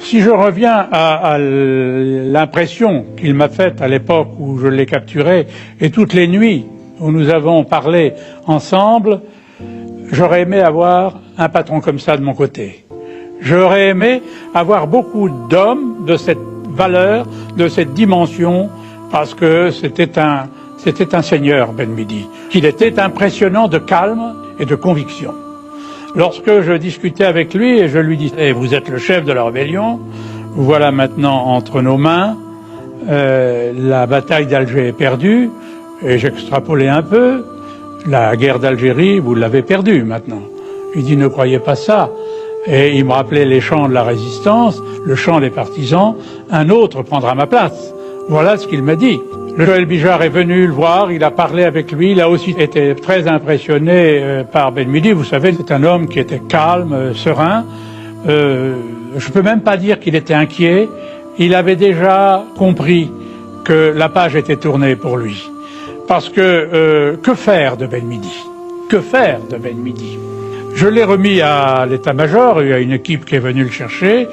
Si je reviens à l'impression qu'il m'a faite à l'époque où je l'ai capturé et toutes les nuits où nous avons parlé ensemble, j'aurais aimé avoir un patron comme ça de mon côté. J'aurais aimé avoir beaucoup d'hommes de cette valeur, de cette dimension, parce que c'était un seigneur, Ben Midi. Il était impressionnant de calme et de conviction. Lorsque je discutais avec lui et je lui disais « Vous êtes le chef de la rébellion, vous voilà maintenant entre nos mains, la bataille d'Alger est perdue, et j'extrapolais un peu, la guerre d'Algérie, vous l'avez perdue maintenant. » Il dit « Ne croyez pas ça. » Et il me rappelait les chants de la résistance, le chant des partisans, un autre prendra ma place. Voilà ce qu'il m'a dit. Le Joël Bijard est venu le voir, il a parlé avec lui, il a aussi été très impressionné par Ben Midi. Vous savez, c'est un homme qui était calme, serein. Je peux même pas dire qu'il était inquiet. Il avait déjà compris que la page était tournée pour lui. Parce que faire de Ben Midi? Que faire de Ben Midi? Je l'ai remis à l'état-major, il y a une équipe qui est venue le chercher,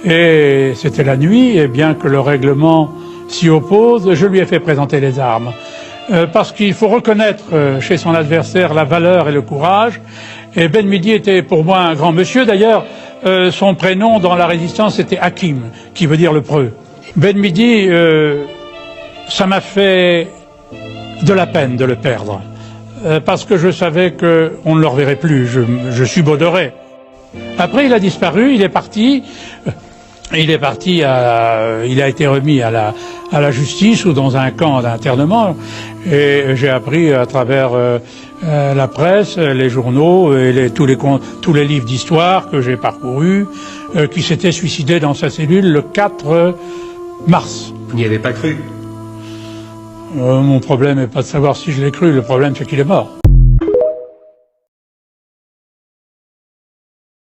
et c'était la nuit, et bien que le règlement s'y oppose, je lui ai fait présenter les armes. Parce qu'il faut reconnaître chez son adversaire la valeur et le courage, et Ben Midi était pour moi un grand monsieur. D'ailleurs, son prénom dans la résistance était Hakim, qui veut dire le preux. Ben Midi, ça m'a fait de la peine de le perdre. Parce que je savais qu'on ne le reverrait plus, je subodorais. Après, il a disparu, il est parti, il a été remis à la justice ou dans un camp d'internement, et j'ai appris à travers la presse, les journaux et tous les livres d'histoire que j'ai parcourus, qu'il s'était suicidé dans sa cellule le 4 mars. Vous n'y avez pas cru? Mon problème n'est pas de savoir si je l'ai cru, le problème c'est qu'il est mort.